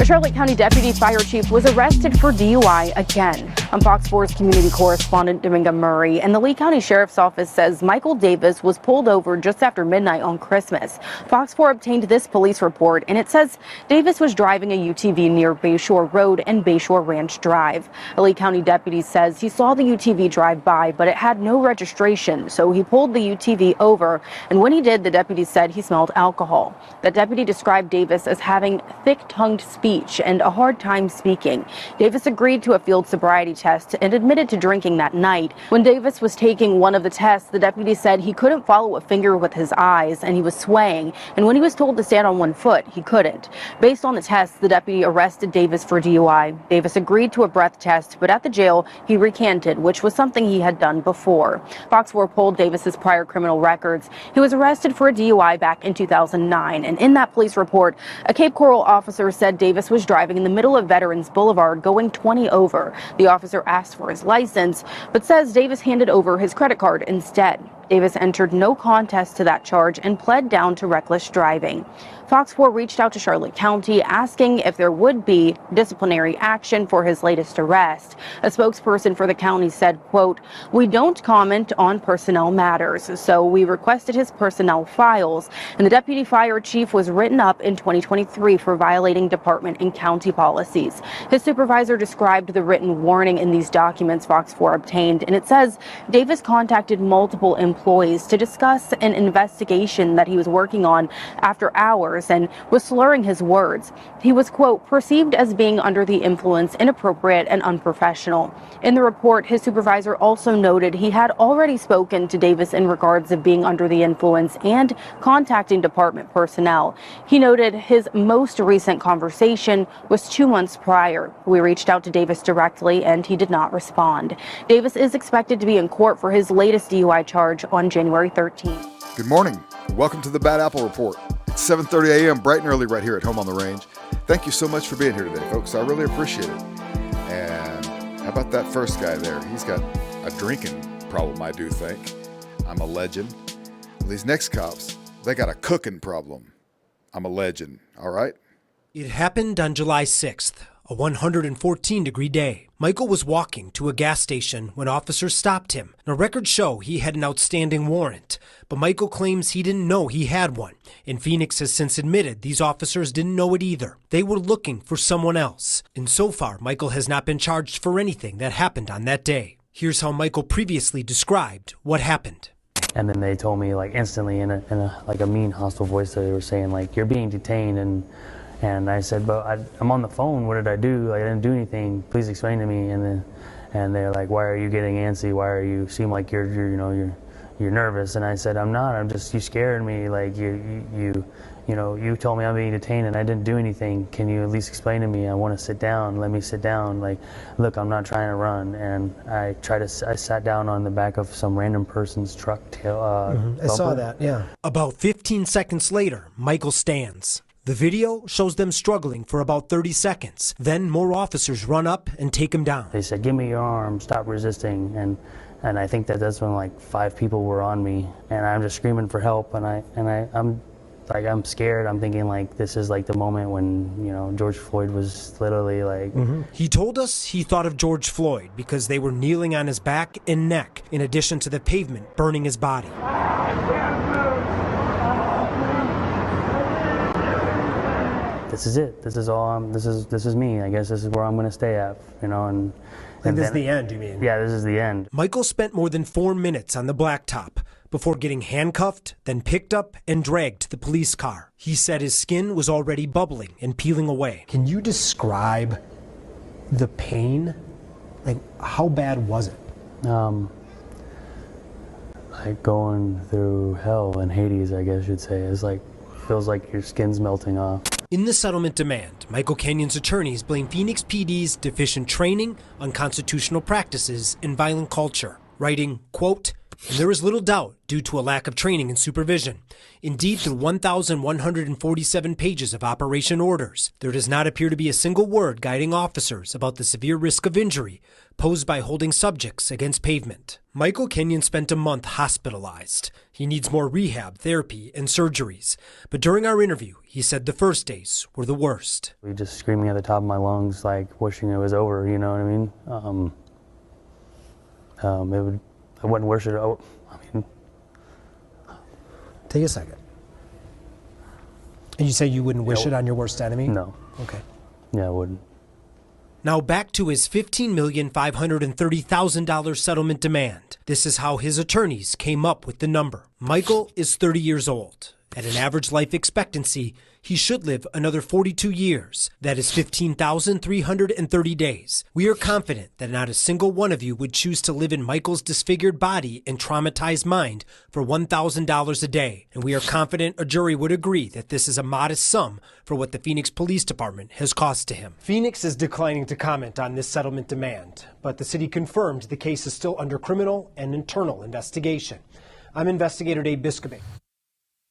A Charlotte County deputy fire chief was arrested for DUI again. I'm Fox 4's community correspondent Dominga Murray, and the Lee County Sheriff's Office says Michael Davis was pulled over just after midnight on Christmas. Fox 4 obtained this police report, and it says Davis was driving a UTV near Bayshore Road and Bayshore Ranch Drive. A Lee County deputy says he saw the UTV drive by, but it had no registration, so he pulled the UTV over, and when he did, the deputy said he smelled alcohol. The deputy described Davis as having thick-tongued speech and a hard time speaking. Davis agreed to a field sobriety test and admitted to drinking that night. When Davis was taking one of the tests, the deputy said he couldn't follow a finger with his eyes and he was swaying, and when he was told to stand on one foot, he couldn't. Based on the tests, the deputy arrested Davis for DUI. Davis agreed to a breath test, but at the jail, he recanted, which was something he had done before. Fox 4 pulled Davis's prior criminal records. He was arrested for a DUI back in 2009, and in that police report, a Cape Coral officer said Davis was driving in the middle of Veterans Boulevard going 20 over. The officer asked for his license, but says Davis handed over his credit card instead. Davis entered no contest to that charge and pled down to reckless driving. Fox 4 reached out to Charlotte County asking if there would be disciplinary action for his latest arrest. A spokesperson for the county said, quote, "We don't comment on personnel matters, so we requested his personnel files, and the deputy fire chief was written up in 2023 for violating department and county policies." His supervisor described the written warning in these documents Fox 4 obtained, and it says Davis contacted multiple employees to discuss an investigation that he was working on after hours and was slurring his words. He was, quote, "perceived as being under the influence, inappropriate and unprofessional." In the report, his supervisor also noted he had already spoken to Davis in regards of being under the influence and contacting department personnel. He noted his most recent conversation was 2 months prior. We reached out to Davis directly and he did not respond. Davis is expected to be in court for his latest DUI charge on January 13th. Good morning. Welcome to the Bad Apple Report. It's 7:30 a.m. bright and early right here at home on the range. Thank you so much for being here today, folks. I really appreciate it. And how about that first guy there? He's got a drinking problem, I do think. I'm a legend. These next cops, they got a cooking problem. I'm a legend, all right? It happened on July 6th, a 114-degree day. Michael was walking to a gas station when officers stopped him. Now, records show he had an outstanding warrant, but Michael claims he didn't know he had one. And Phoenix has since admitted these officers didn't know it either. They were looking for someone else. And so far, Michael has not been charged for anything that happened on that day. Here's how Michael previously described what happened. And then they told me like instantly in a mean, hostile voice that they were saying like, "You're being detained." And I said, "But I'm on the phone. What did I do? Like, I didn't do anything. Please explain to me." And they're like, "Why are you getting antsy? Why are you seem like you're nervous?" And I said, "I'm not. I'm just, you scared me. Like you told me I'm being detained and I didn't do anything. Can you at least explain to me? I want to sit down. Let me sit down. Like, look, I'm not trying to run." And I sat down on the back of some random person's truck tail. I saw that, yeah. About 15 seconds later, Michael stands. The video shows them struggling for about 30 seconds. Then more officers run up and take him down. They said, "Give me your arm, stop resisting." And I think that's when like 5 people were on me, and I'm just screaming for help. I'm scared. I'm thinking like this is like the moment when George Floyd was literally like. He told us he thought of George Floyd because they were kneeling on his back and neck, in addition to the pavement burning his body. This is it. This is all. This is me. I guess this is where I'm going to stay at. And this is the end, you mean? Yeah, this is the end. Michael spent more than 4 minutes on the blacktop before getting handcuffed, then picked up and dragged to the police car. He said his skin was already bubbling and peeling away. Can you describe the pain? Like, how bad was it? Like going through hell in Hades, I guess you'd say. It's like, feels like your skin's melting off. In the settlement demand, Michael Canyon's attorneys blame Phoenix PD's deficient training, unconstitutional practices, and violent culture, writing, quote, And there is little doubt due to a lack of training and supervision. Indeed, through 1,147 pages of operation orders, there does not appear to be a single word guiding officers about the severe risk of injury posed by holding subjects against pavement. Michael Kenyon spent a month hospitalized. He needs more rehab, therapy, and surgeries. But during our interview, he said the first days were the worst. We just screaming at the top of my lungs, like wishing it was over, you know what I mean? I wouldn't wish it. Take a second. And you say you wouldn't wish it on your worst enemy? No. Okay. Yeah, I wouldn't. Now back to his $15,530,000 settlement demand. This is how his attorneys came up with the number. Michael is 30 years old. At an average life expectancy, he should live another 42 years. That is 15,330 days. We are confident that not a single one of you would choose to live in Michael's disfigured body and traumatized mind for $1,000 a day. And we are confident a jury would agree that this is a modest sum for what the Phoenix Police Department has cost to him. Phoenix is declining to comment on this settlement demand, but the city confirmed the case is still under criminal and internal investigation. I'm Investigator Dave Biscobing.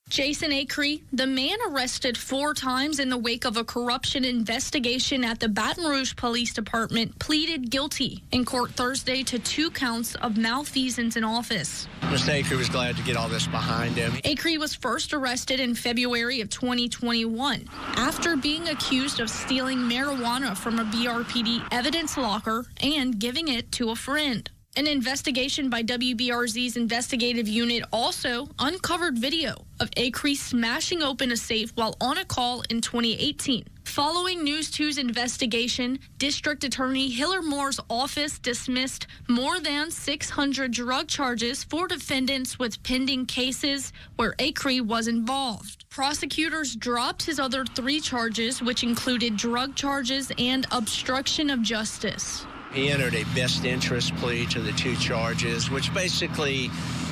Jason Acree, the man arrested 4 times in the wake of a corruption investigation at the Baton Rouge Police Department, pleaded guilty in court Thursday to 2 counts of malfeasance in office. Mr. Acree was glad to get all this behind him. Acree was first arrested in February of 2021 after being accused of stealing marijuana from a BRPD evidence locker and giving it to a friend. An investigation by WBRZ's investigative unit also uncovered video of Acree smashing open a safe while on a call in 2018. Following News 2's investigation, District Attorney Hiller Moore's office dismissed more than 600 drug charges for defendants with pending cases where Acree was involved. Prosecutors dropped his other 3 charges, which included drug charges and obstruction of justice. He entered a best interest plea to the 2 charges, which basically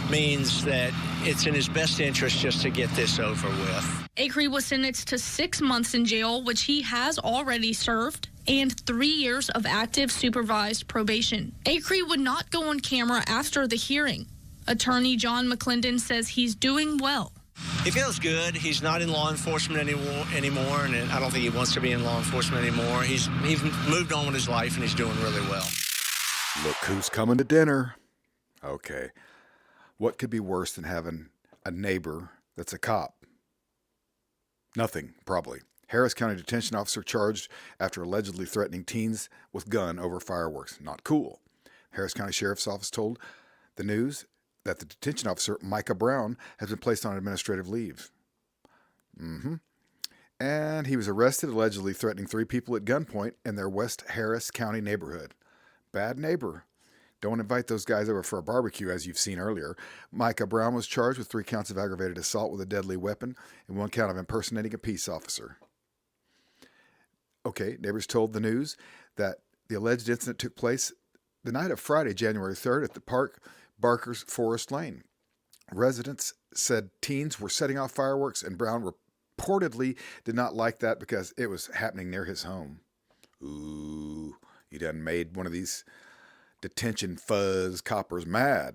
means that it's in his best interest just to get this over with. Acree was sentenced to 6 months in jail, which he has already served, and 3 years of active supervised probation. Acree would not go on camera after the hearing. Attorney John McClendon says he's doing well. He feels good. He's not in law enforcement anymore, and I don't think he wants to be in law enforcement anymore. He's moved on with his life, and he's doing really well. Look who's coming to dinner. Okay. What could be worse than having a neighbor that's a cop? Nothing, probably. Harris County Detention Officer charged after allegedly threatening teens with gun over fireworks. Not cool. Harris County Sheriff's Office told the News that the detention officer, Micah Brown, has been placed on administrative leave. And he was arrested, allegedly threatening 3 people at gunpoint in their West Harris County neighborhood. Bad neighbor. Don't invite those guys over for a barbecue, as you've seen earlier. Micah Brown was charged with 3 counts of aggravated assault with a deadly weapon and 1 count of impersonating a peace officer. Okay, neighbors told the News that the alleged incident took place the night of Friday, January 3rd at the park Barker's Forest Lane. Residents said teens were setting off fireworks, and Brown reportedly did not like that because it was happening near his home. Ooh, he done made one of these detention fuzz coppers mad.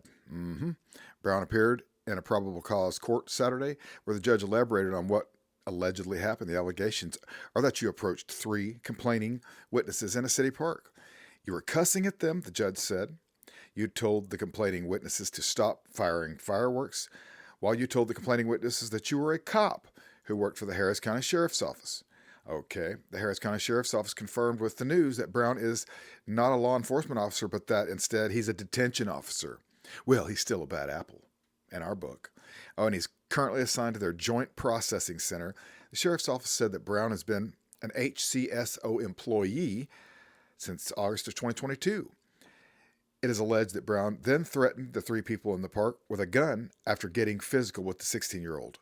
Brown appeared in a probable cause court Saturday, where the judge elaborated on what allegedly happened. The allegations are that you approached 3 complaining witnesses in a city park. You were cussing at them, the judge said. You told the complaining witnesses to stop firing fireworks, while you told the complaining witnesses that you were a cop who worked for the Harris County Sheriff's Office. Okay, the Harris County Sheriff's Office confirmed with the News that Brown is not a law enforcement officer, but that instead he's a detention officer. Well, he's still a bad apple in our book. Oh, and he's currently assigned to their Joint Processing Center. The Sheriff's Office said that Brown has been an HCSO employee since August of 2022. It is alleged that Brown then threatened the 3 people in the park with a gun after getting physical with the 16-year-old.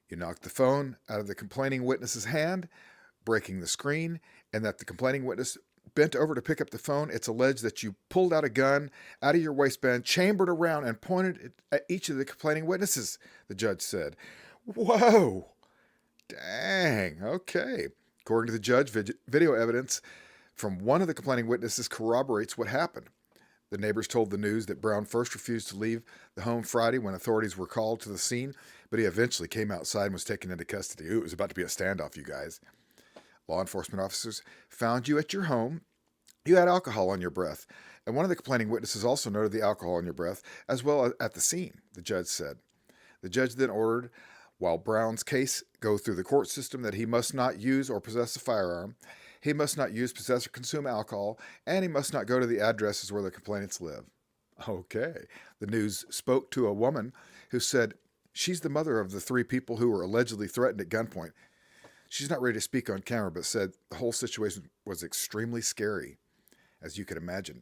You knocked the phone out of the complaining witness's hand, breaking the screen, and that the complaining witness bent over to pick up the phone. It's alleged that you pulled out a gun out of your waistband, chambered around, and pointed it at each of the complaining witnesses, the judge said. Whoa! Dang, okay. According to the judge, video evidence from one of the complaining witnesses corroborates what happened. The neighbors told the news that Brown first refused to leave the home Friday when authorities were called to the scene, but he eventually came outside and was taken into custody. Ooh, it was about to be a standoff, you guys. Law enforcement officers found you at your home. You had alcohol on your breath, and one of the complaining witnesses also noted the alcohol on your breath, as well as at the scene, the judge said. The judge then ordered, while Brown's case go through the court system, that he must not use or possess a firearm, he must not use, possess, or consume alcohol, and he must not go to the addresses where the complainants live. Okay. The news spoke to a woman who said she's the mother of the 3 people who were allegedly threatened at gunpoint. She's not ready to speak on camera, but said the whole situation was extremely scary, as you can imagine.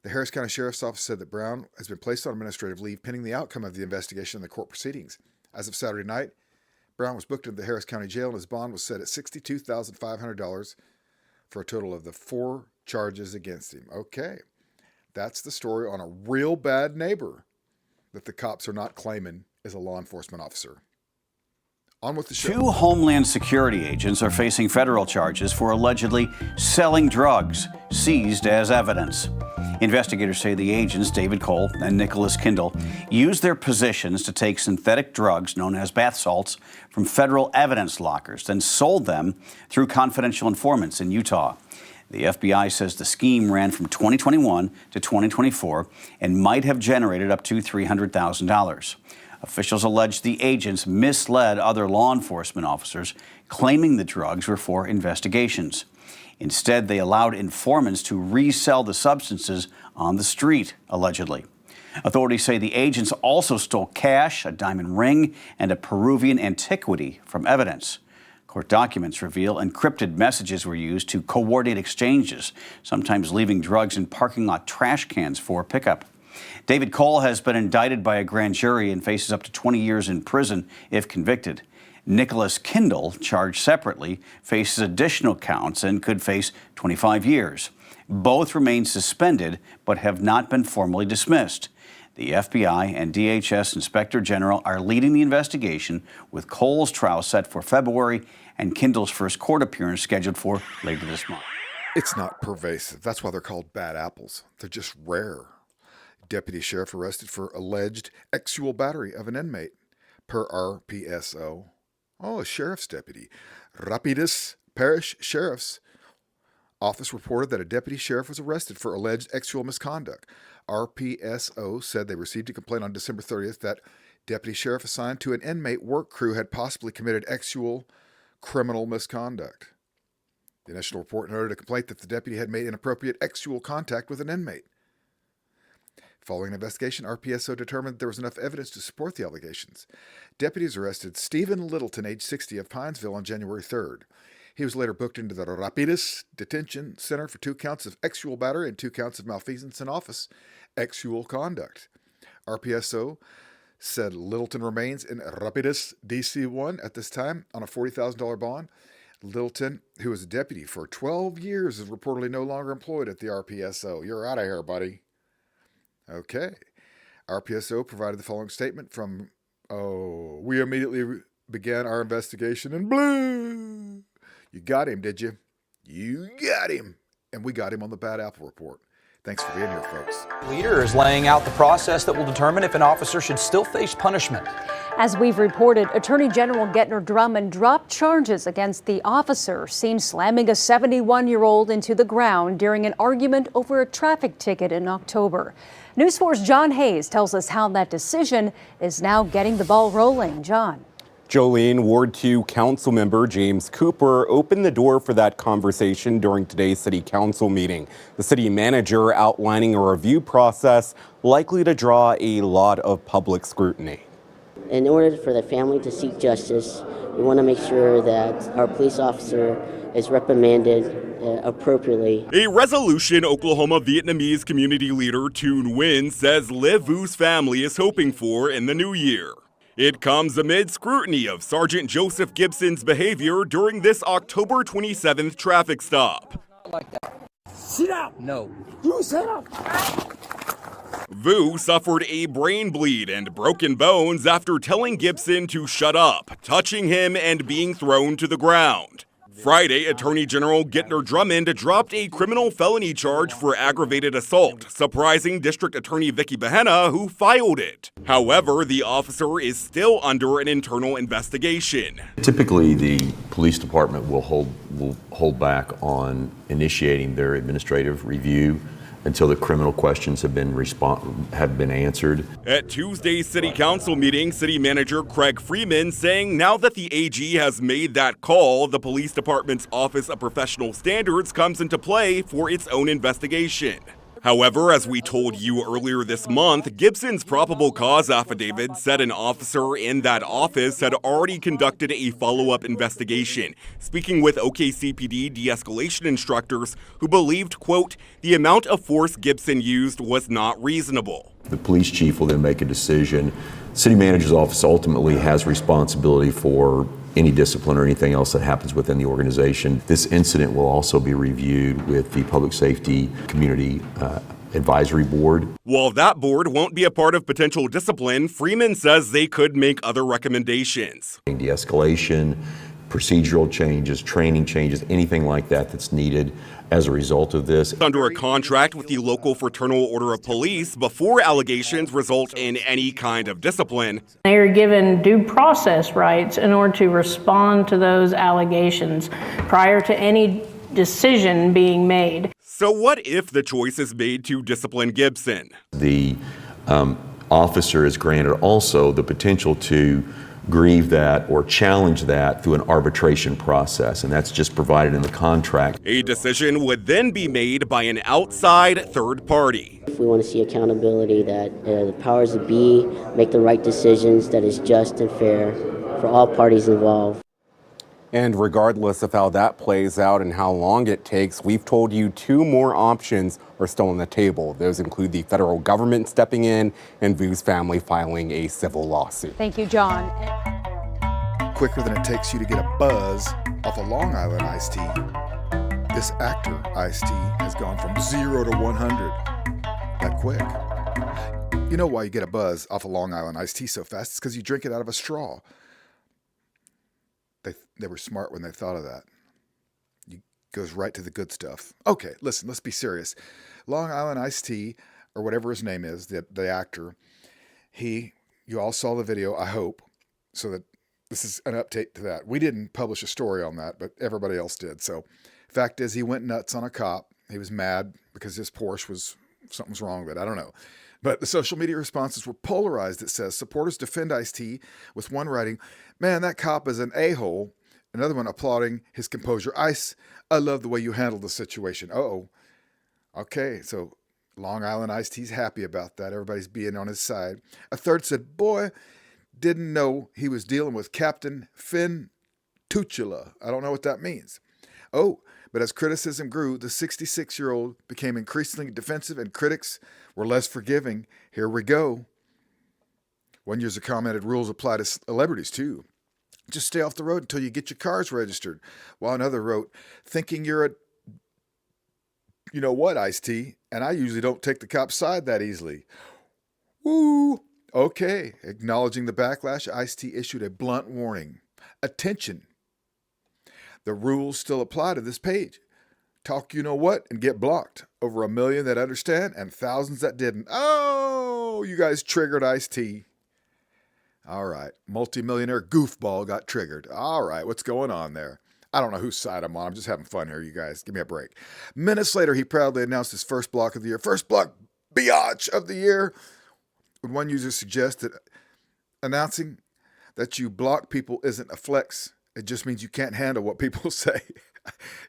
The Harris County Sheriff's Office said that Brown has been placed on administrative leave pending the outcome of the investigation and the court proceedings. As of Saturday night, Brown was booked into the Harris County Jail and his bond was set at $62,500 for a total of the 4 charges against him. Okay, that's the story on a real bad neighbor that the cops are not claiming is a law enforcement officer. On with the show. 2 Homeland Security agents are facing federal charges for allegedly selling drugs seized as evidence. Investigators say the agents, David Cole and Nicholas Kindle, used their positions to take synthetic drugs known as bath salts from federal evidence lockers, then sold them through confidential informants in Utah. The FBI says the scheme ran from 2021 to 2024 and might have generated up to $300,000. Officials allege the agents misled other law enforcement officers, claiming the drugs were for investigations. Instead, they allowed informants to resell the substances on the street, allegedly. Authorities say the agents also stole cash, a diamond ring, and a Peruvian antiquity from evidence. Court documents reveal encrypted messages were used to coordinate exchanges, sometimes leaving drugs in parking lot trash cans for pickup. David Cole has been indicted by a grand jury and faces up to 20 years in prison if convicted. Nicholas Kindle, charged separately, faces additional counts and could face 25 years. Both remain suspended but have not been formally dismissed. The FBI and DHS Inspector General are leading the investigation, with Cole's trial set for February and Kindle's first court appearance scheduled for later this month. It's not pervasive. That's why they're called bad apples. They're just rare. Deputy sheriff arrested for alleged EXUAL battery of an inmate, per RPSO. Oh, a sheriff's deputy. Rapides Parish Sheriff's Office reported that a deputy sheriff was arrested for alleged EXUAL misconduct. RPSO said they received a complaint on December 30th that deputy sheriff assigned to an inmate work crew had possibly committed EXUAL criminal misconduct. The initial report noted a complaint that the deputy had made inappropriate EXUAL contact with an inmate. Following an investigation, RPSO determined there was enough evidence to support the allegations. Deputies arrested Stephen Littleton, age 60, of Pinesville on January 3rd. He was later booked into the Rapides Detention Center for 2 counts of EXUAL battery and 2 counts of malfeasance in office, EXUAL conduct. RPSO said Littleton remains in Rapides DC-1 at this time on a $40,000 bond. Littleton, who was a deputy for 12 years, is reportedly no longer employed at the RPSO. You're out of here, buddy. Okay. RPSO provided the following statement from, we immediately began our investigation and blue. You got him, did you? You got him. And we got him on the Bad Apple Report. Thanks for being here, folks. Leader is laying out the process that will determine if an officer should still face punishment. As we've reported, Attorney General Gettner Drummond dropped charges against the officer seen slamming a 71-year-old into the ground during an argument over a traffic ticket in October. News 4's John Hayes tells us how that decision is now getting the ball rolling. John. Jolene, Ward 2 Council member James Cooper opened the door for that conversation during today's City Council meeting. The city manager outlining a review process likely to draw a lot of public scrutiny. In order for the family to seek justice, we want to make sure that our police officer is reprimanded appropriately. A resolution Oklahoma Vietnamese community leader Toon Nguyen says Liv Vu's family is hoping for in the new year. It comes amid scrutiny of Sergeant Joseph Gibson's behavior during this October 27th traffic stop. Not like that. Sit down. No. You sit up. Vu suffered a brain bleed and broken bones after telling Gibson to shut up, touching him and being thrown to the ground. Friday, Attorney General Gentner Drummond dropped a criminal felony charge for aggravated assault, surprising District Attorney Vicky Bahena, who filed it. However, the officer is still under an internal investigation. Typically, the police department will hold back on initiating their administrative review until the criminal questions have been answered. At Tuesday's City Council meeting, City Manager Craig Freeman saying now that the AG has made that call, the police department's Office of Professional Standards comes into play for its own investigation. However, as we told you earlier this month, Gibson's probable cause affidavit said an officer in that office had already conducted a follow-up investigation, speaking with OKCPD de-escalation instructors who believed, quote, the amount of force Gibson used was not reasonable. The police chief will then make a decision. City manager's office ultimately has responsibility for any discipline or anything else that happens within the organization. This incident will also be reviewed with the Public Safety Community Advisory Board. While that board won't be a part of potential discipline, Freeman says they could make other recommendations. De-escalation, procedural changes, training changes, anything like that that's needed as a result of this. Under a contract with the local Fraternal Order of Police before allegations result in any kind of discipline. They are given due process rights in order to respond to those allegations prior to any decision being made. So what if the choice is made to discipline Gibson? The officer is granted also the potential to grieve that or challenge that through an arbitration process, and that's just provided in the contract. A decision would then be made by an outside third party. If we want to see accountability, that the powers that be make the right decisions that is just and fair for all parties involved. And regardless of how that plays out and how long it takes, we've told you two more options are still on the table. Those include the federal government stepping in and Vu's family filing a civil lawsuit. Thank you, John. Quicker than it takes you to get a buzz off a Long Island iced tea. This actor iced tea has gone from 0 to 100 that quick. You know why you get a buzz off a Long Island iced tea so fast? It's because you drink it out of a straw. They were smart when they thought of that. It goes right to the good stuff. Okay, listen, let's be serious. Long Island iced tea, or whatever his name is, the actor, you all saw the video, I hope, so that this is an update to that. We didn't publish a story on that, but everybody else did. So, fact is, he went nuts on a cop. He was mad because his Porsche something was wrong with it. I don't know. But the social media responses were polarized. It says, supporters defend Ice-T, with one writing, man, that cop is an a-hole. Another one applauding his composure. Ice, I love the way you handled the situation. Uh-oh. Okay, so Long Island Ice-T's happy about that. Everybody's being on his side. A third said, boy, didn't know he was dealing with Captain Finn Tuchula. I don't know what that means. Oh, but as criticism grew, the 66-year-old became increasingly defensive and critics were less forgiving. Here we go. One user commented, rules apply to celebrities too. Just stay off the road until you get your cars registered. While another wrote, thinking you're a, you know what, Ice-T, and I usually don't take the cop's side that easily. Woo! Okay, acknowledging the backlash, Ice-T issued a blunt warning. Attention. The rules still apply to this page. Talk you know what and get blocked. Over 1 million that understand and thousands that didn't. Oh, you guys triggered Ice-T. All right, multimillionaire goofball got triggered. All right, what's going on there? I don't know whose side I'm on. I'm just having fun here, you guys. Give me a break. Minutes later, he proudly announced his first block of the year. First block biatch of the year. When one user suggested announcing that you block people isn't a flex, it just means you can't handle what people say.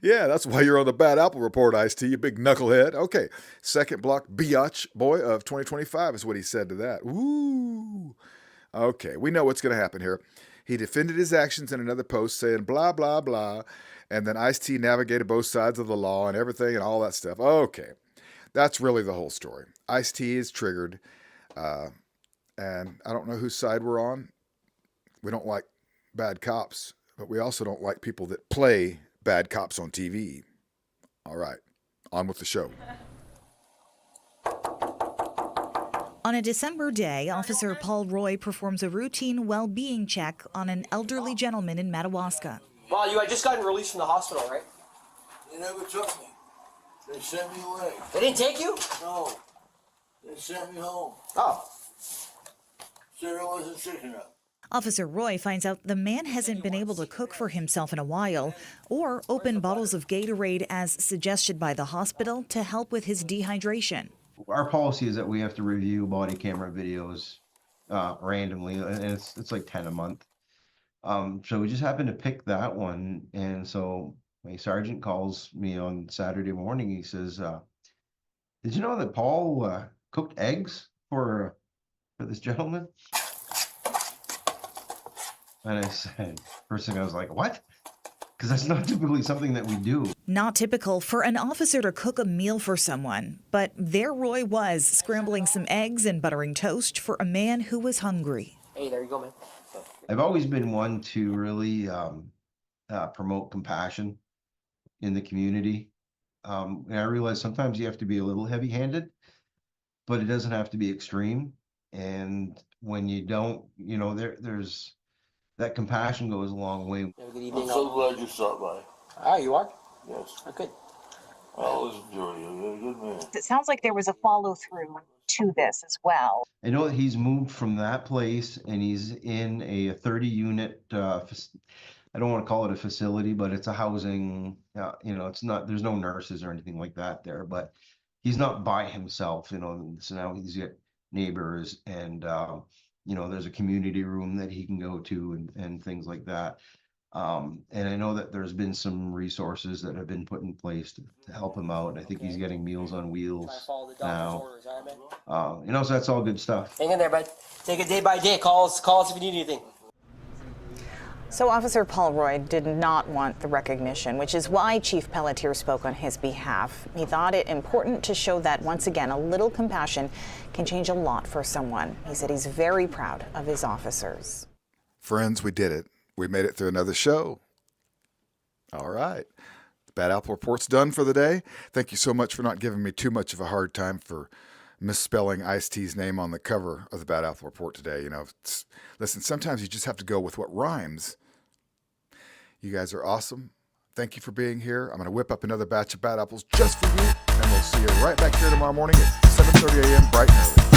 Yeah, that's why you're on the Bad Apple Report, Ice-T, you big knucklehead. Okay, second block biatch boy of 2025 is what he said to that. Ooh. Okay, we know what's going to happen here. He defended his actions in another post saying blah, blah, blah, and then Ice-T navigated both sides of the law and everything and all that stuff. Okay, that's really the whole story. Ice-T is triggered, and I don't know whose side we're on. We don't like bad cops, but we also don't like people that play bad cops on TV. All right, on with the show. On a December day, Officer Paul Roy performs a routine well-being check on an elderly gentleman in Madawaska. Ma, I just got released from the hospital, right? They never took me. They sent me away. They didn't take you? No. They sent me home. Oh. Said I wasn't sick enough. Officer Roy finds out the man hasn't been able to cook for himself in a while or open bottles of Gatorade as suggested by the hospital to help with his dehydration. Our policy is that we have to review body camera videos randomly, and it's like 10 a month. So we just happened to pick that one, and so my sergeant calls me on Saturday morning. He says, "Did you know that Paul cooked eggs for this gentleman?" And I said, first thing I was like, "What?" Because that's not typically something that we do. Not typical for an officer to cook a meal for someone, but there Roy was, scrambling some eggs and buttering toast for a man who was hungry. Hey, there you go, man. I've always been one to really promote compassion in the community. And I realize sometimes you have to be a little heavy-handed, but it doesn't have to be extreme. And when you don't, there's that compassion goes a long way. Good evening. I'm so glad you stopped by. Ah, you are? Yes. Okay. I always enjoy you. You're a good man. It sounds like there was a follow-through to this as well. I know that he's moved from that place and he's in a 30-unit, I don't want to call it a facility, but it's a housing, it's not, there's no nurses or anything like that there, but he's not by himself, so now he's got neighbors and, there's a community room that he can go to and things like that. And I know that there's been some resources that have been put in place to help him out. I think he's getting Meals on Wheels now. So that's all good stuff. Hang in there, bud. Take it day by day. Call us if you need anything. So Officer Paul Roy did not want the recognition, which is why Chief Pelletier spoke on his behalf. He thought it important to show that, once again, a little compassion can change a lot for someone. He said he's very proud of his officers. Friends, we did it. We made it through another show. All right. The Bad Apple Report's done for the day. Thank you so much for not giving me too much of a hard time for misspelling Ice-T's name on the cover of the Bad Apple Report today. Listen, sometimes you just have to go with what rhymes. You guys are awesome. Thank you for being here. I'm going to whip up another batch of Bad Apples just for you, and we'll see you right back here tomorrow morning at 7:30 a.m. bright and early.